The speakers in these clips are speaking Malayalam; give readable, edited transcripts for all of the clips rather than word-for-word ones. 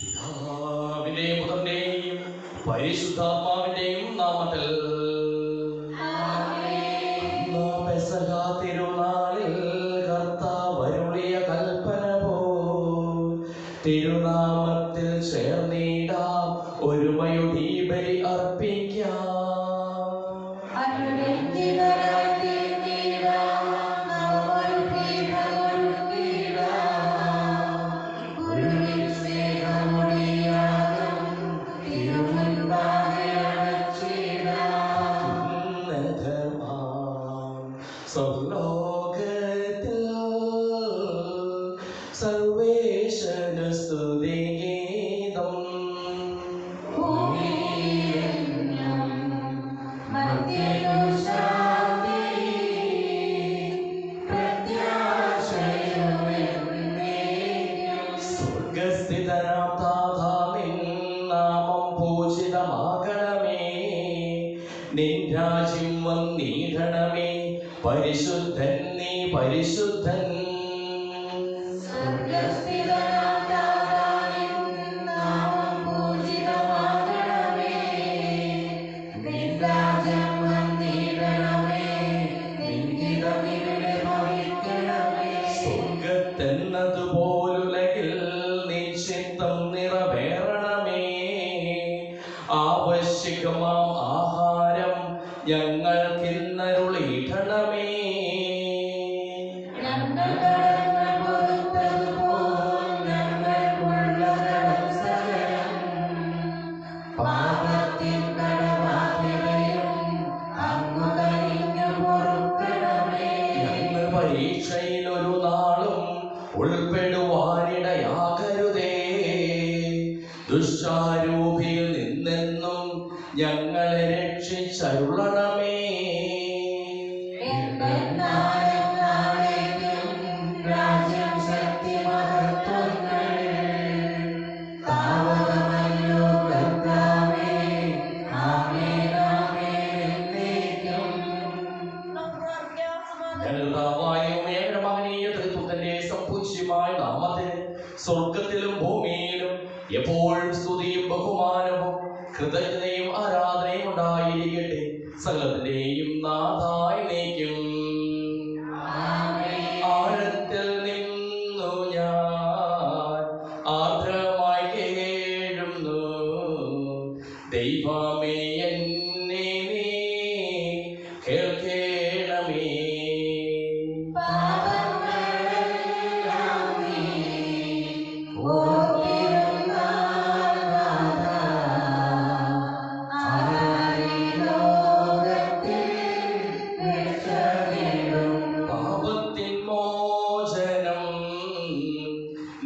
പിതാവിന്റെയും പുത്രന്റെയും പരിശുദ്ധാത്മാവിന്റെയും നാമത്തിൽ പെസഹ തിരുനാളിൽ കർത്താവ് അരുളിയ കൽപ്പന പോൽ തിരുനാമത്തിൽ ചേർന്നിടാം ഒരുമയുടെ ബലി അർപ്പിക്കാം. സ്വർലോകത്തിൽ സർവേശ്വര സ്തുതിഗീതം സ്വർഗസ്ഥിതനാം താഥാ നിൻ നാമം പൂജിതമാകണമേ, നിൻ രാജ്യം വന്നിടണമേ, പരിശുദ്ധൻ നീ പരിശുദ്ധൻ. സ്വർഗത്തെന്നതുപോലുലകിൽ നീ ചിത്തം നിറവേറണമേ, ആവശ്യകമാം ആഹാരം ഞങ്ങൾക്കിന്നരുളിയിടണമേ. പരീക്ഷയിൽ ഒരു നാളും ഉൾപ്പെടുവാനിടയാകരുതേ, ദുഷ്ടാരൂപിയിൽ നിന്നെന്നും ഞങ്ങളെ രക്ഷിച്ചരുളണമേ. സ്വർഗത്തിലും ഭൂമിയിലും എപ്പോഴും സ്തുതിയും ബഹുമാനവും കൃതജ്ഞതയും ആരാധനയും ഉണ്ടായിരിക്കട്ടെ, സകലത്തിന്റെയും നാഥായി നീക്കും. ആഴത്തിൽ നിന്നു ഞാൻ ആർദ്രമായി കേഴുന്നു, ദൈവമേ എന്നെ നീ കേൾക്കണമേ.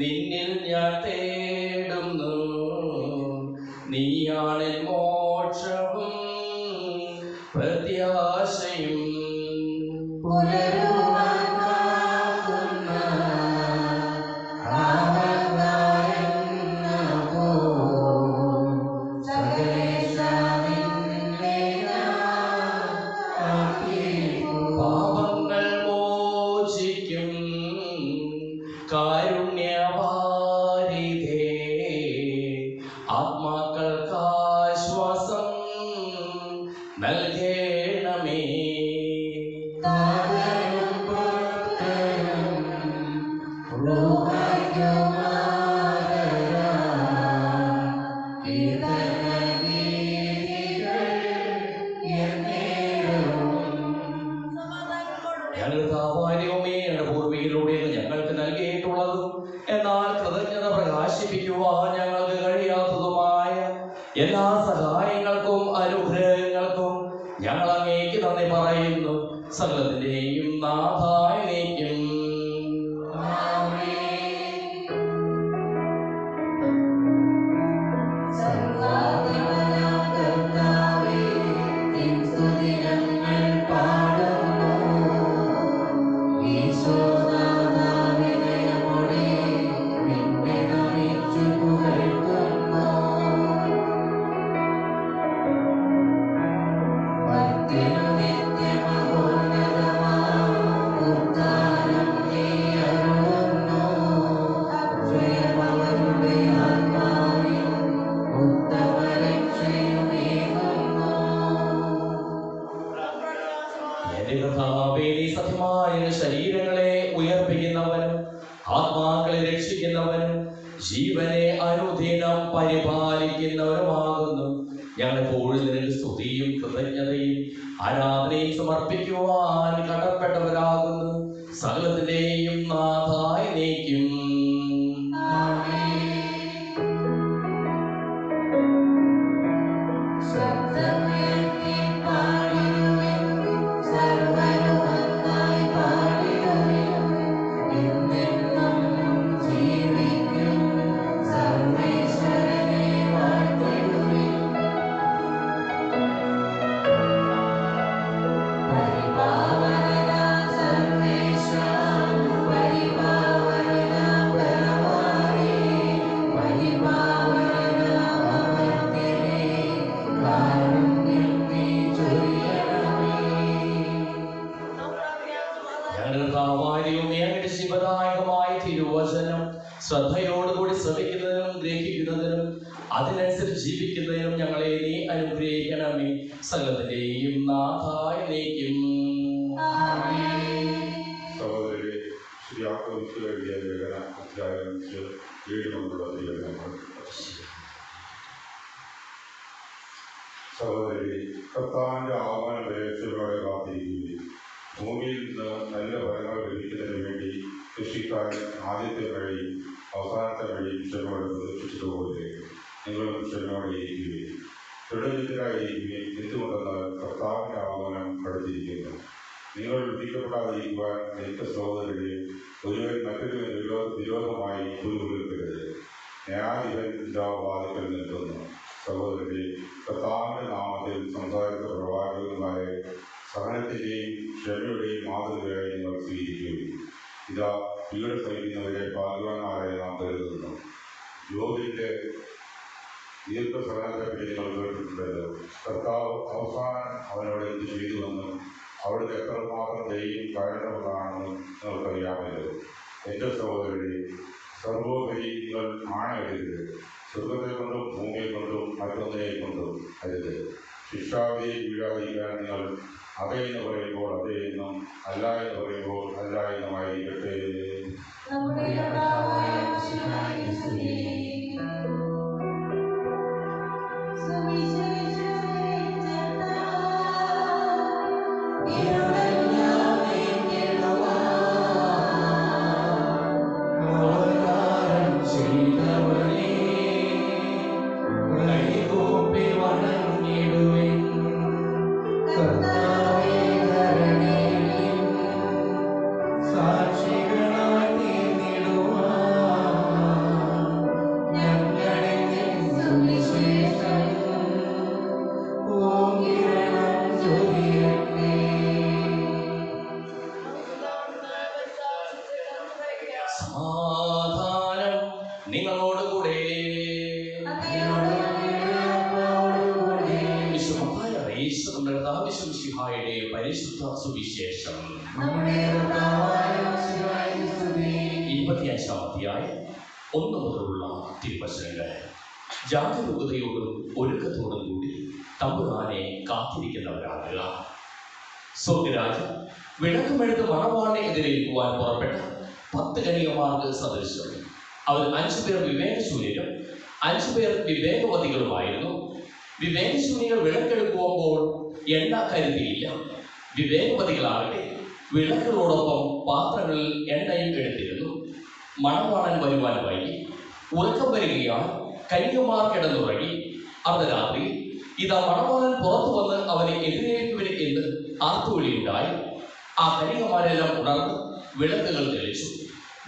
നിന്നിൽ ഞാൻ തേടുന്നു, നീയാണ് മോക്ഷവും പ്രത്യാശയും. പാപങ്ങൾ മോചിക്കും കാരുണ്യവാരിധേ, ആത്മാക്കൾക്കാശ്വാസം നൽകണമേ. പൂർവികയിലൂടെ ഞങ്ങൾക്ക് നൽകിയിട്ടുള്ളതും ചെയ്യുന്നവനും ജീവനെ അനുദിനം പരിപാലിക്കുന്നവരുമാകുന്നു. ഞങ്ങളെപ്പോഴും നിനക്ക് സ്തുതിയും കൃതജ്ഞതയും ആരാധനയും സമർപ്പിക്കുവാൻ കടപ്പെട്ടവരാകുന്നു. സകലത്തിന്റെയും നാഥായ നീക്കും. ശ്രദ്ധയോടുകൂടി ശ്രമിക്കുന്നതിനും ഗ്രഹിക്കുന്നതിനും അതിനനുസരിച്ച് ജീവിക്കുന്നതിനും ഞങ്ങളെ നീ അനുഗ്രഹിക്കണമേ. സകലത്തിന്റെയും നാഥായ നീക്കും. സഹോദരരെ, എഴുതിയ ലേഖന അധ്യായം 7 സഹോദരരെ, കർത്താവിന്റെ ആഹ്വാനം വരെ ക്ഷമയോടെ കാത്തിരിക്കുകയും ഭൂമിയിൽ നിന്ന് നല്ല ഫലങ്ങൾ ലഭിക്കുന്നതിന് വേണ്ടി കൃഷിക്കാരൻ ആദ്യത്തെ മഴയും അവസാനത്തെ മഴയും ക്ഷമയോടെ പ്രതീക്ഷിച്ചതുപോലെ നിങ്ങളും ക്ഷമയോടെ ഇരിക്കുകയും ദൃഢചിത്തരായിരിക്കുകയും എന്തുകൊണ്ടെന്നാൽ കർത്താവിന്റെ ആഹ്വാനം അടുത്തിരിക്കുന്നു. നിങ്ങൾ വിധിക്കപ്പെടാതിരിക്കുവാൻ എന്റെ സഹോദരരെ, ഒരുവൻ മറ്റൊരുവൻ വിരോധമായി കുരുവിളിക്കരുത്. ന്യായാധിപൻ വാതിക്കൽ നിൽക്കുന്നു. സഹോദരരെ, കർത്താവിന്റെ നാമത്തിൽ സംസാരിച്ച പ്രവാചകന്മാരെ സഹനത്തിന്റെയും ക്ഷമയുടെയും മാതൃകയായി നിങ്ങൾ സ്വീകരിക്കുകയും ഇതാ വീട് സഹിക്കുന്നവരെ ഭാഗ്യവാന്മാരായി നാം കരുതുന്നു. യോബിന്റെ ദീർഘസഹനത്തെപ്പറ്റി നിങ്ങൾ കേട്ടിട്ടുണ്ടല്ലോ. കർത്താവ് അവസാനം അവനോട് എന്ത് ചെയ്തുവെന്നും അവിടുത്തെ എത്രമാത്രം ദൈവം കാരണമുള്ളതാണെന്നും നിങ്ങൾക്കറിയാമല്ലോ. എൻ്റെ സഹോദരരെ, സർവോപരി നിങ്ങൾ ആണയരുത്. സ്വർഗത്തെ കൊണ്ടും ഭൂമിയെ കൊണ്ടും മറ്റൊന്നിനെ കൊണ്ടും അരുത്. ശിക്ഷാവിധിയിൽ വീഴാതിരിക്കാൻ നിങ്ങൾ അതെ എന്ന് പറയുമ്പോൾ അതെ എന്നും അല്ല എന്ന് പറയുമ്പോൾ അല്ല എന്നുമായിരിക്കട്ടെ. സുവിശേഷം 25-ാം അധ്യായം 1 മുതലുള്ള തിരുവചനങ്ങൾ. ജാഗരൂകതയോടും ഒരുക്കത്തോടും കൂടി തമ്പുരാനെ കാത്തിരിക്കുന്നവരാകുക. സ്വർഗ്ഗരാജ്യം വിളക്കുമെടുത്ത് മണവാളിനെ എതിരേൽക്കുവാൻ പുറപ്പെട്ട 10 കന്യകമാർക്ക് സദൃശം. അവർ 5 പേർ വിവേകശൂന്യരും 5 പേർ വിവേകവതികളുമായിരുന്നു. വിവേകശൂന്യകൾ വിളക്കെടുക്കുമ്പോൾ എണ്ണ കരുതിയില്ല. വിവേകവതികളാകട്ടെ വിളക്കുകളോടൊപ്പം പാത്രങ്ങളിൽ എണ്ണയും എടുത്തിരുന്നു. മണവാളൻ വരുവാൻ വൈകി. ഉറക്കം വരികയാൽ കന്യകമാർ കിടന്നുറങ്ങി. അർദ്ധരാത്രി ഇതാ മണവാളൻ പുറത്തു വന്ന് അവനെ എതിരേൽക്കുവിന് എന്ന് ആർത്തുവിളിയുണ്ടായി. ആ കന്യകമാരെല്ലാം ഉണർന്ന് വിളക്കുകൾ തെളിച്ചു.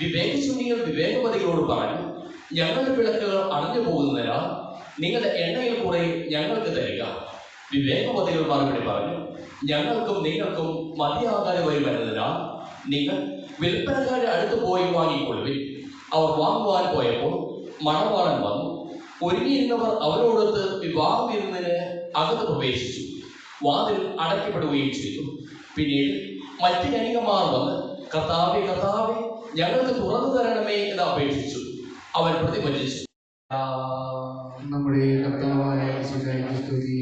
വിവേകശൂന്യകൾ വിവേകവതികളോട് പറഞ്ഞു, ഞങ്ങളുടെ വിളക്കുകൾ അണഞ്ഞു പോകുന്നതിനാൽ നിങ്ങളുടെ എണ്ണയിൽ കുറെ ഞങ്ങൾക്ക് തരിക. വിവേകവതികൾ മറുപടി പറഞ്ഞു, ഞങ്ങൾക്കും നിങ്ങൾക്കും മതിയാകാതെ വരുന്നതിനാൽ നിങ്ങൾ വിൽപ്പനക്കാരുടെ അടുത്ത് പോയി വാങ്ങിക്കൊള്ളുവിൻ. അവർ വാങ്ങുവാൻ പോയപ്പോൾ മണവാളൻ വന്നു. ഒരുങ്ങിയിരുന്നവർ അവരോടൊത്ത് വിവാഹവിരുന്നിന് അകത്ത് പ്രവേശിച്ചു. വാതിൽ അടയ്ക്കപ്പെടുകയും ചെയ്തു. പിന്നീട് മറ്റ് കന്യകമാർ വന്ന്, കർത്താവേ, കർത്താവേ, ഞങ്ങൾക്ക് തുറന്നു തരണമേ എന്ന് അപേക്ഷിച്ചു. അവൻ പ്രതിവചിച്ചു, നമ്മുടെ കർത്താവായ യേശുവിന്റെ സ്തുതി.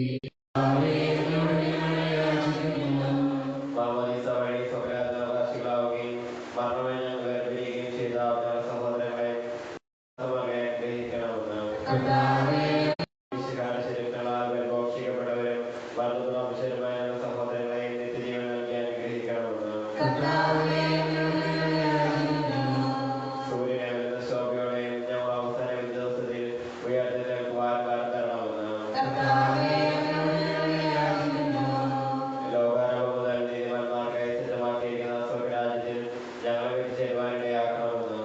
സഹോദരങ്ങളെയും നിത്യജീവൻ നൽകി അനുഗ്രഹിക്കണമെന്ന് സൂര്യനെ വരുന്ന ശോഭയോടെയും ഞങ്ങൾ അവസാന ദിവസത്തിൽ ഉയർത്തിലേക്കുവാൻ തരണമെന്ന് ലോകാരംഭം മുതൽ നീതിമാന്മാർക്കായി സിദ്ധമാക്കിയിരിക്കുന്ന സ്വർഗരാജ്യത്തിൽ ഞങ്ങളെ വിധിച്ചേരുവാനിടയാക്കണമെന്ന്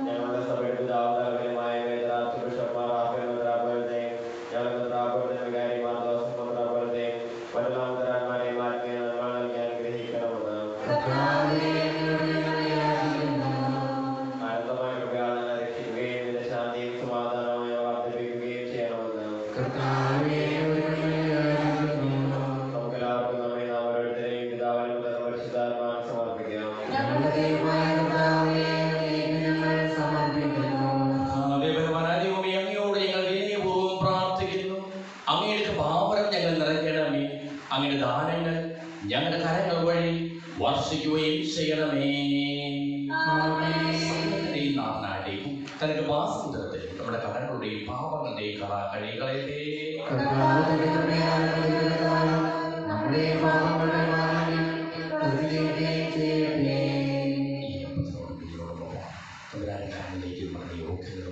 ഞങ്ങളുടെ സഭയുടെ പിതാവുമായ വേദാർത്ഥ ബിഷപ്പ്മാർ ആഭ്യന്തരാപുരത്തെയും ഞങ്ങളുടെ മെത്രാപൊലീത്ത വികാരിമാർ ജോസഫ് മെത്രാപൊലീത്തയും പരമാവതരാന്മാരെയും ആത്മീയ നന്മ നൽകി അനുഗ്രഹിക്കണമെന്ന് അനന്തമായ കൃപയാൽ രക്ഷിക്കുകയും ഇതിന്റെ ശാന്തിയും സമാധാനവും വർദ്ധിപ്പിക്കുകയും ചെയ്യണമെന്ന് നമുക്കെല്ലാവർക്കും നമ്മെ നാം ഓരോരുത്തരെയും പിതാവിനും പരിശുദ്ധാത്മാവിനും സമർപ്പിക്കാം. ദൈവപരമാനാദിവമേ, അങ്ങയോട് ഞങ്ങൾ വിനയപൂർവ്വം പ്രാർത്ഥിക്കുന്നു. അങ്ങയുടെ പാവനം ഞങ്ങൾ നിറയ്ക്കണമേ. അങ്ങയുടെ ദാനങ്ങൾ ഞങ്ങളുടെ കരങ്ങൾ വഴി വർഷിക്കുകയും ചെയ്യണമേ. സകലത്തിന്റെയും നാഥനായ തന്റെ വാസമുദ്രത്തിൽ നമ്മുടെ കടങ്ങളുടെയും പാപങ്ങളുടെയും കഴികളെ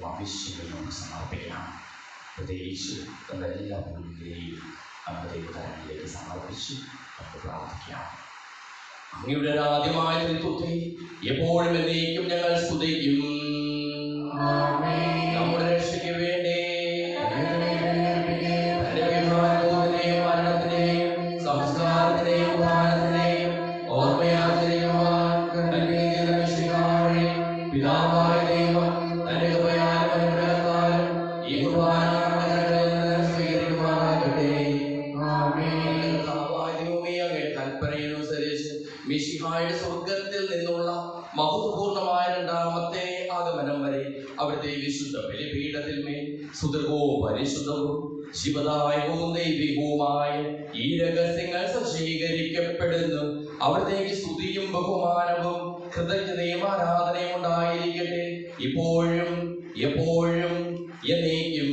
ആവശ്യങ്ങളും സമർപ്പിക്കണം. പ്രത്യേകിച്ച് നമ്മുടെ എല്ലാ ഭൂമികളെയും നമ്മുടെ ദൈവകാരങ്ങളിലേക്ക് സമർപ്പിച്ച് നമുക്ക് പ്രാർത്ഥിക്കാം. അങ്ങയുടെ ആദ്യമായ ത്രിത്വത്തെ എപ്പോഴും എന്നേക്കും ഞങ്ങൾ സ്തുതിക്കും. നമ്മുടെ രക്ഷയ്ക്ക് വേണ്ടി മരണത്തിനെയും സംസ്കാരത്തിനെയും ഉദാഹരണത്തിനെയും ഓർമ്മയാചരിക്കുവാൻ പിതാവായ ദൈവം തന്റെ കൃപയാലും അനുഗ്രഹത്താലും ഈ കുർബാന സ്വീകരിക്കുമാറാകട്ടെ. അങ്ങയുടെ കൽപ്പനയനുസരിച്ച് മിശിഹായുടെ സ്വർഗത്തിൽ നിന്നുള്ള മഹത്വപൂർണമായ രണ്ടാമത്തെ ആഗമനം വരെ അവിടുത്തെ വിശുദ്ധ ബലിപീഠത്തിന്മേൽ സുദൃഢവും പരിശുദ്ധവും ശിവദായകവും ദൈവികവുമായ ഈ രഹസ്യങ്ങൾ സജ്ജീകരിക്കപ്പെടുന്നു. അവിടത്തേക്ക് സ്തുതിയും ബഹുമാനവും കൃതജ്ഞതയും ആരാധനയും ഉണ്ടായിരിക്കട്ടെ, ഇപ്പോഴും എപ്പോഴും എന്നേക്കും.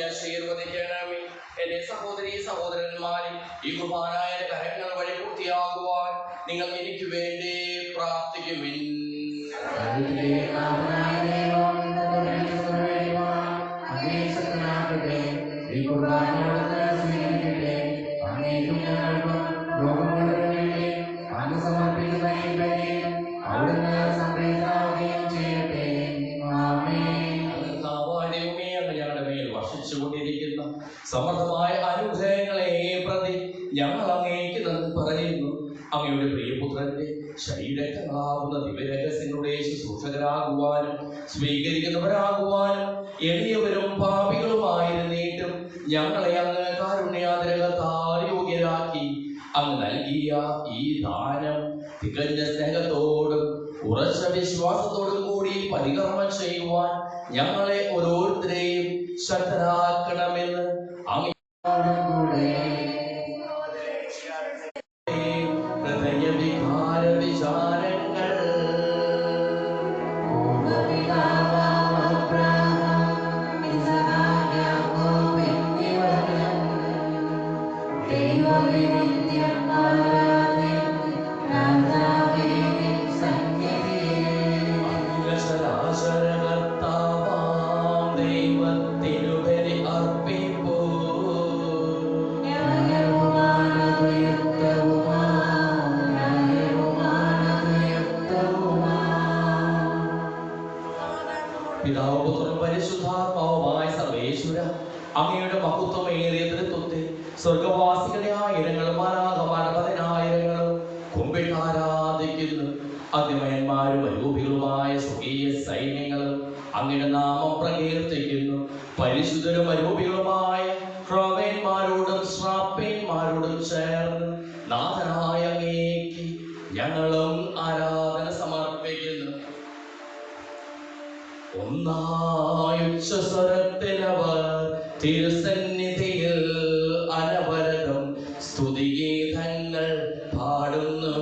ആശീർവദിക്കണമേ. എന്റെ സഹോദരീ സഹോദരന്മാരെ, ഈ കുർബാനായ കരങ്ങൾ വഴി പൂർത്തിയാകുവാൻ നിങ്ങൾ എനിക്ക് വേണ്ടി പ്രാർത്ഥിക്കുവിൻ. ഞങ്ങളുടെ മേൽ വർഷിച്ചുകൊണ്ടിരിക്കുന്ന സമൃദ്ധമായ അനുഗ്രഹങ്ങളെ പ്രതി ഞങ്ങൾ അങ്ങേക്ക് നന്ദി പറയുന്നു. അങ്ങയുടെ പ്രിയപുത്രന്റെ ശരീരങ്ങളാവുന്ന ദിവ്യരഹസ്യങ്ങളുടെ ശുശ്രൂഷകരാകുവാനും സ്വീകരിക്കുന്നവരാകുവാനും എളിയവരും പാപികളുമായിരുന്നിട്ടും ഞങ്ങളെ അങ്ങ് കാരുണ്യാതിരകത്താൽ യോഗ്യരാക്കി. അങ്ങ് നൽകിയ ഈ ദാനം തികഞ്ഞ സ്നേഹത്തോടും ഉറച്ച വിശ്വാസത്തോടും കൂടി പരികർമ്മം ചെയ്യുവാൻ ഞങ്ങളെ ഓരോരുത്തരെയും ശക്തരാക്കണമെന്ന് അങ്ങ് ഹൃദയവികാര വിചാരങ്ങൾ ദൈവത്തിനുപരി അർപ്പിപ്പോ. പിതാവ് പുത്രനും പരിശുദ്ധാത്മാവുമായ സർവേശ്വര, അങ്ങയുടെ മഹത്വമേറിയ തൃത്വത്തെ സ്വർഗവാസികളുടെ ആയിരങ്ങളും അനാഥമാരുടെ പതിനായിരങ്ങളും കുമ്പിട്ട് ആരാധിക്കുന്നു. അതിമയന്മാരും അരൂപികളുമായ സ്വകീയ സൈന്യങ്ങളും അങ്ങയുടെ നാമം പ്രകീർത്തിക്കുന്നു. പരിശുദ്ധരും അരൂപികളുമായ ക്രവേന്മാരോടും ശ്രാപ്പേന്മാരോടും ചേർന്ന് നാഥനായ അങ്ങേക്ക് ഞങ്ങളും ആരാധന സമർപ്പിക്കുന്നു. ഒന്നായുച്ചസ്വരത്തിലവർ തിരുസന്നിധിയിൽ അനവരതം സ്തുതിഗീതങ്ങൾ പാടുന്നു.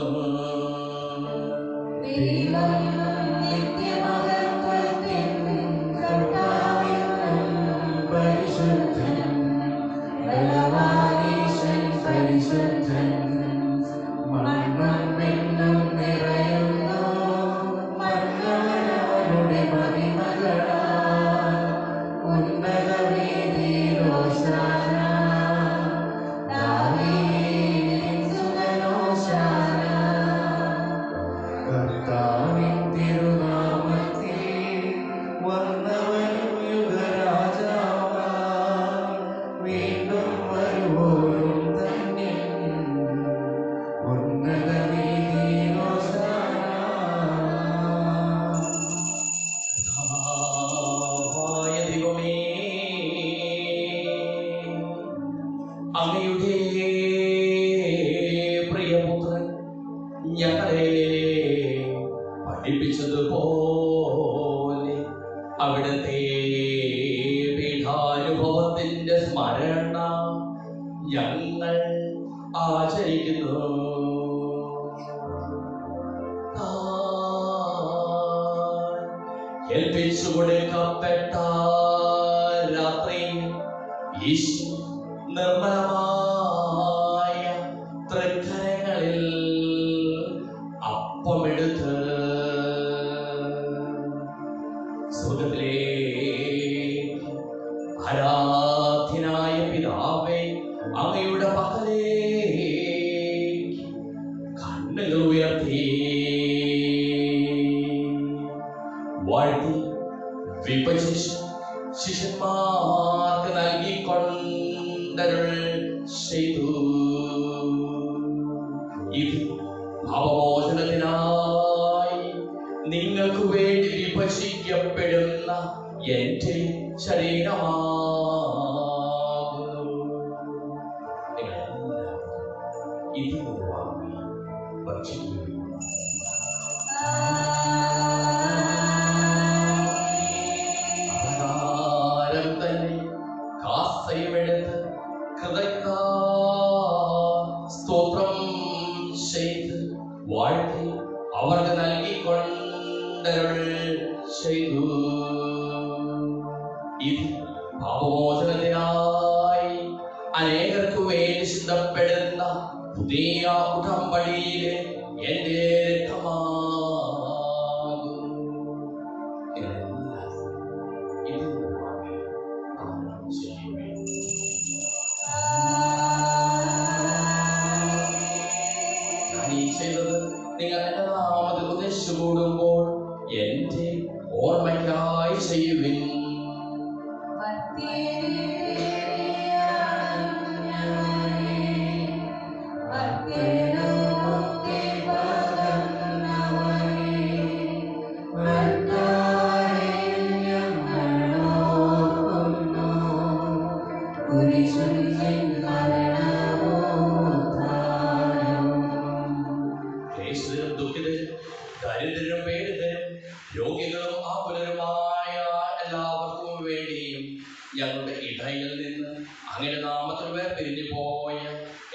അങ്ങയുടെ പ്രിയപുത്രൻ ഞങ്ങളെ പഠിപ്പിച്ചതുപോലെ അവിടുത്തെ പീഠാനുഭവത്തിന്റെ സ്മരണ ഞങ്ങൾ ആചരിക്കുന്നു. ഏൽപ്പിച്ചു കൊടുക്കപ്പെട്ട രാത്രി ഈശോ നിർമ്മലമായ തൃക്കരങ്ങളിൽ അപ്പമെടുത്ത് സ്വർഗ്ഗത്തിലെ ആരാധ്യനായ പിതാവേ, അങ്ങയുടെ പക്കലേക്ക് കണ്ണുകൾ ഉയർത്തി വാഴ്ത്തി വിഭജിച്ച് ശിഷ്യന്മാർക്ക് നൽകിക്കൊണ്ടരുൾ ചെയ്തു. ഇത് പാപമോചനത്തിനായി നിങ്ങൾക്ക് വേണ്ടി വിഭജിക്കപ്പെടുന്ന എന്റെ ശരീരമാകുന്നു. നിങ്ങളെല്ലാവരും ഇതിൽ വാങ്ങി ഭക്ഷിക്കുന്നു. അപ്രകാരം തന്നെ കാസയുമെടുത്ത് സ്തോത്രം ചെയ്ത് വാഴ്ത്തി അവർക്ക് നൽകിക്കൊണ്ടരുൾ ചെയ്തു. ഇത് പാപമോചനത്തിനായി അനേകർക്ക് വേണ്ടി സിദ്ധപ്പെടുന്ന പുതിയ ഉടമ്പടിയിലെ എന്റെ രക്തമാകുന്നു. ഇത് ചെയ്തത് നിങ്ങൾ എന്റെ നാമത്തിൽ ഉദ്ദേശിച്ചു കൂടുമ്പോൾ എന്റെ ഓർമ്മയ്ക്കായി ചെയ്യുവിൻ. ക്ലേശിതരും ദുഃഖിതരും ദരിദ്രരും പീഡിതരും രോഗികളും ആകുലരുമായ എല്ലാവർക്കും വേണ്ടിയും ഞങ്ങളുടെ ഇടയിൽ നിന്ന് അങ്ങനെ നാമത്തിൽ വേർപിരിഞ്ഞു പോയ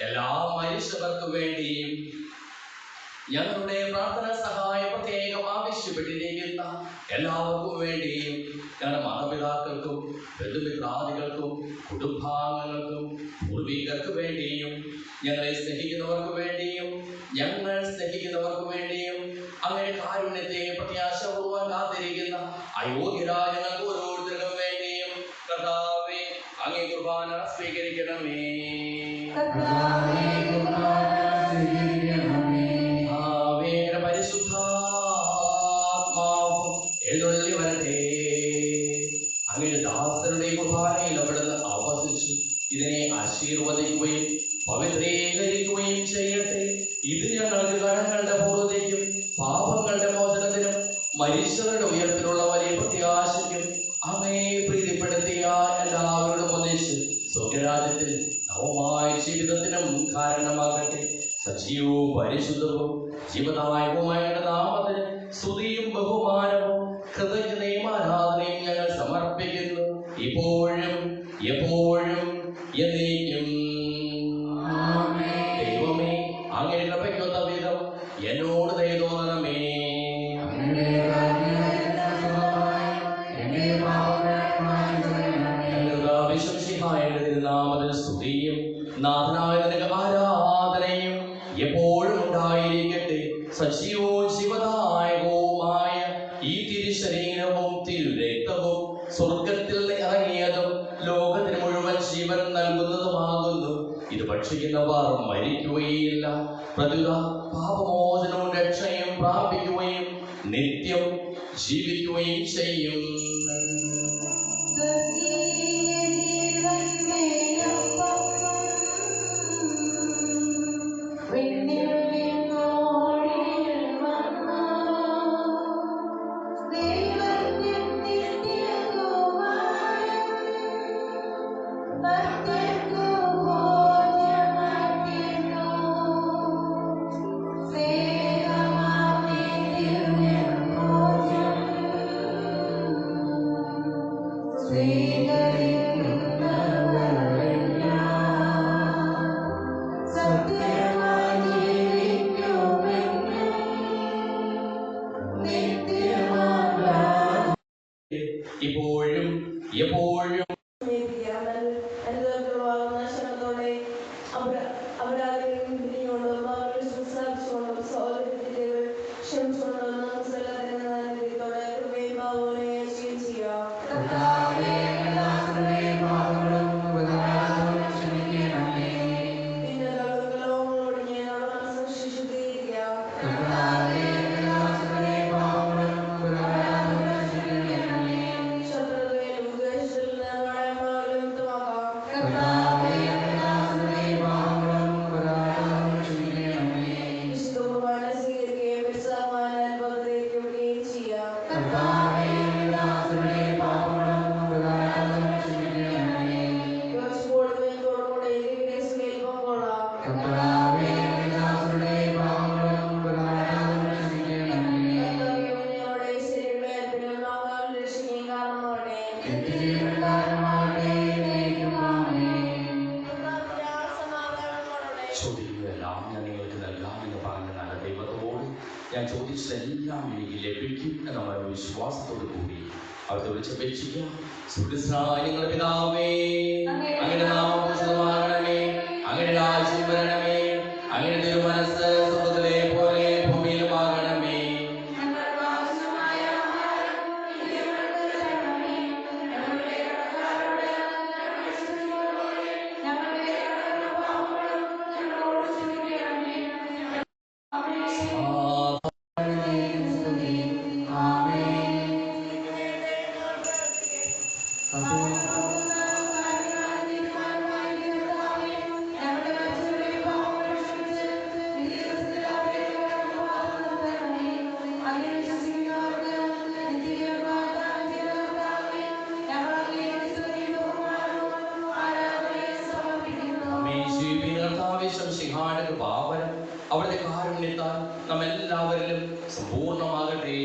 എല്ലാ മനുഷ്യർക്ക് വേണ്ടിയും ഞങ്ങളുടെ പ്രാർത്ഥന സഹായം പ്രത്യേകം ആവശ്യപ്പെട്ടിരിക്കുന്ന എല്ലാവർക്കും വേണ്ടിയും ഞങ്ങളുടെ മാതാപിതാക്കൾക്കും ബന്ധുമിത്രാദികൾക്കും കുടുംബാംഗങ്ങൾക്കും പൂർവികർക്ക് വേണ്ടിയും ഞങ്ങളെ സ്നേഹിക്കുന്നവർക്ക് വേണ്ടിയും ഞങ്ങൾ സ്നേഹിക്കുന്നവർക്ക് വേണ്ടിയും അങ്ങനെ കാരുണ്യത്തെ പ്രത്യാശപൂർവ്വം കാത്തിരിക്കുന്ന അയോഗ്യരായ ഞങ്ങൾക്ക് ഓരോരുത്തർക്കും വേണ്ടിയും കർത്താവേ അങ്ങേ കുർബാന സ്വീകരിക്കണമേ. പരിശുദ്ധാത്മാവ് എഴുന്നള്ളി വരട്ടെ. അങ്ങയുടെ ദാസരുടെ കുർബാനയിൽ അവിടുന്ന് ആവസിച്ച് ഇതിനെ ആശീർവദിക്കുകയും പവിത്രീകരിക്കുകയും ചെയ്യട്ടെ. ഇത് ഞങ്ങൾക്ക് കടങ്ങളുടെ പൂർവ്വതയ്ക്കും പാപങ്ങളുടെ മോചനത്തിനും മരിച്ചവരുടെ ഉയർത്തിലുള്ള വലിയ പ്രത്യാശയ്ക്കും അങ്ങയെ പ്രീതിപ്പെടുത്തിയ എല്ലാവരോടും ഒന്നിച്ച് സ്വർഗ്ഗരാജ്യത്തിൽ നവമായ ജീവിതത്തിനും കാരണമാകട്ടെ. സജീവവും പരിശുദ്ധവും ജീവദായകവുമായ നാമത്തിന് സ്തുതിയും ബഹുമാനവും കൃതജ്ഞതയും ആരാധനയും ഞങ്ങൾ സമർപ്പിക്കുന്നു, ഇപ്പോഴും എപ്പോഴും എന്നേക്കും. ദൈവമേ, അങ്ങയുടെ കൃപയ്ക്കൊത്ത വിധം എന്നോട് ദയ തോന്നണമേ. എപ്പോഴും ഉണ്ടായിരിക്കട്ടെ. സജീവവും ശിവദായകവുമായ ഈ തിരുശരീരവും തിരുരക്തവും സ്വർഗത്തിൽ ഇറങ്ങിയതും ലോകത്തിന് മുഴുവൻ ജീവൻ നൽകുന്നതുമാകുന്നു. ഇത് ഭക്ഷിക്കുന്നവർ മരിക്കുകയില്ല, പ്രത്യുത പാപമോചനവും രക്ഷയും പ്രാപിക്കുകയും നിത്യം ജീവിക്കുകയും ചെയ്യും. ഇപ്പോഴും എപ്പോഴും ചോദിക്കുകയെല്ലാം ഞാൻ നിങ്ങൾക്ക് നൽകാമെന്ന് പറഞ്ഞ നല്ല ദൈവത്തോട് ഞാൻ ചോദിച്ചതെല്ലാം എനിക്ക് ലഭിക്കും എന്നുള്ള വിശ്വാസത്തോടു കൂടി അവരുടെ വിളിച്ചപേക്ഷിക്കാം. സുഹൃത്തായ നിങ്ങളുടെ പിതാവേ, അങ്ങയുടെ നാമം പൂജിതമാകണമേ, അങ്ങയുടെ രാജ്യം വരണമേ, അങ്ങയുടെ തിരുമനസ്സ് സ്വർഗ്ഗത്തിലെ പോലെ ഭൂമിയിലുമാകണമേ. അവിടുത്തെ കാരുണ്യത്താൽ നമ്മെല്ലാവരിലും സമ്പൂർണ്ണമാകട്ടെ.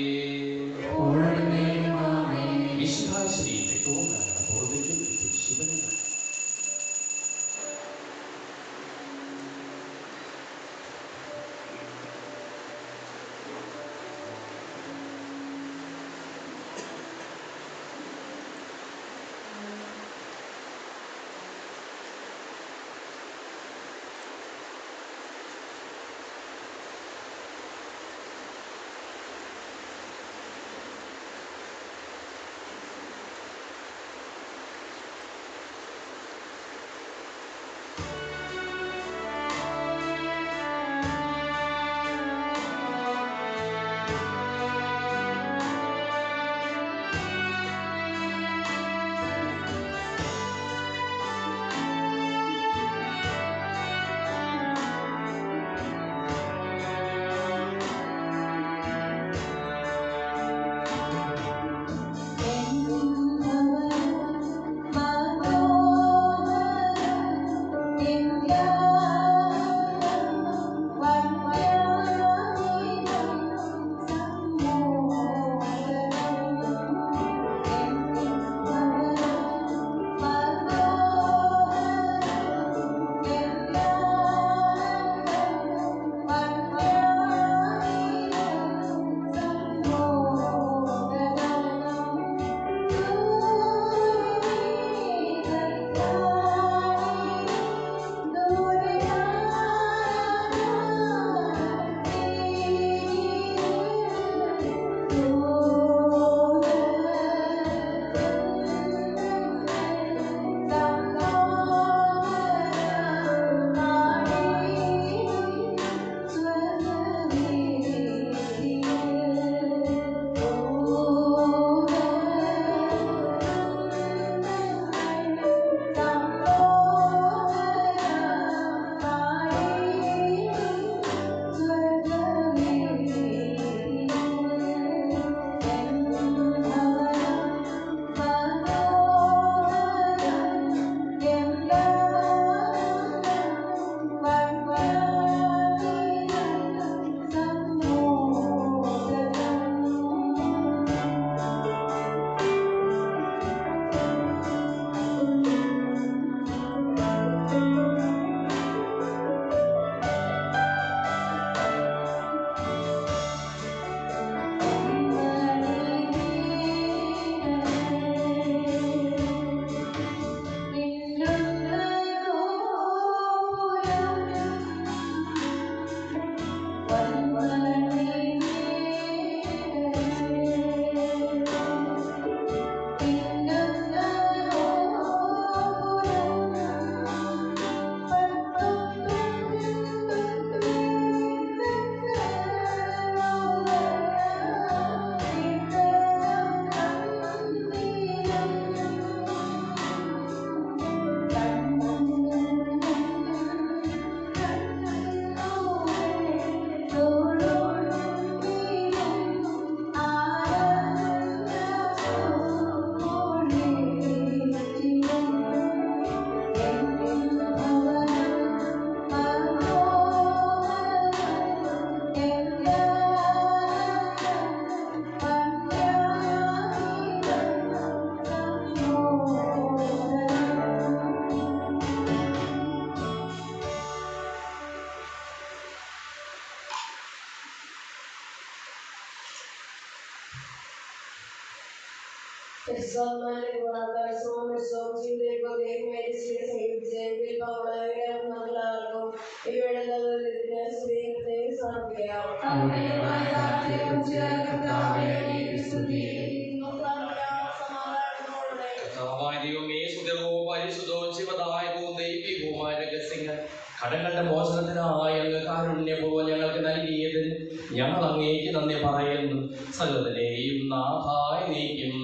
കടങ്ങളുടെ മോചനത്തിനായി അങ്ങ് കാരുണ്യപൂർവ്വം ഞങ്ങൾക്ക് നൽകിയതിന് ഞങ്ങൾ അങ്ങേക്ക് നന്ദി പറയുന്നു. സകലതിനെയും നാഥായി നീക്കും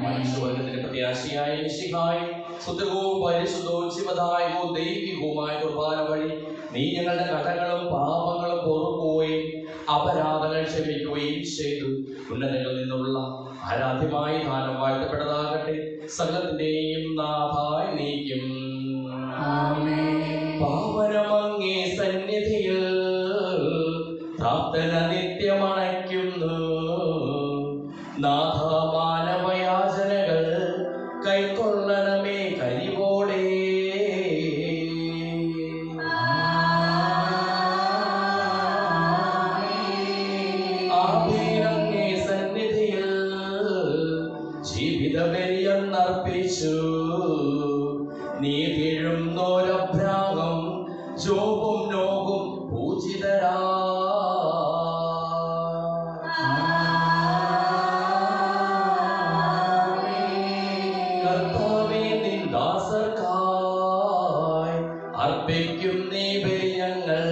മനുഷ്യവർഗത്തിന്റെ പ്രത്യാശയായ മിശിഹായി ശുദ്ധവും പരിശുദ്ധവും ശിവദായകവും ദൈവികവുമായ കുർബാന വഴി നീ ഞങ്ങളുടെ കടങ്ങളും പാപങ്ങളും പൊറുക്കുകയും അപരാധങ്ങൾ ക്ഷമിക്കുകയും ചെയ്തു. ഉന്നതങ്ങളിൽ നിന്നുള്ള ആരാധ്യമായ ദാനം വാഴ്ത്തപ്പെട്ടതാകട്ടെ. സകലത്തിന്റെയും നാഥായി നീക്കും. പാവനമങ്ങേ സന്നിധിയിൽ പ്രാർത്ഥന നിത്യമണയ്ക്കുന്നു. നാഥ മാനവയാചനകൾ കൈക്കൊള്ളണമേ കരിവോടെ. ആഭീരങ്ങേ സന്നിധിയിൽ ജീവിതബലിയെന്നർപ്പിച്ചു. നീ വീഴുന്നോരഭ്രാഗം ജോബും നോകും പൂജിതരാ. കർത്താവേ, നിൻ ദാസർക്കായി അർപ്പിക്കും നീ ബലിയങ്ങൾ.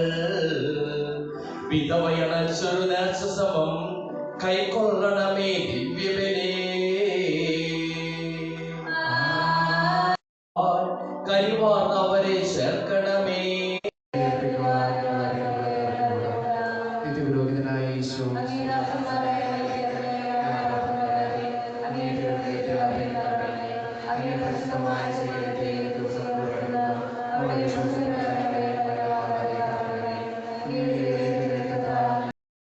വിധവയണച്ചൊരു നേർച്ച സമം കൈക്കൊള്ളണമേ ദിവ്യബലി.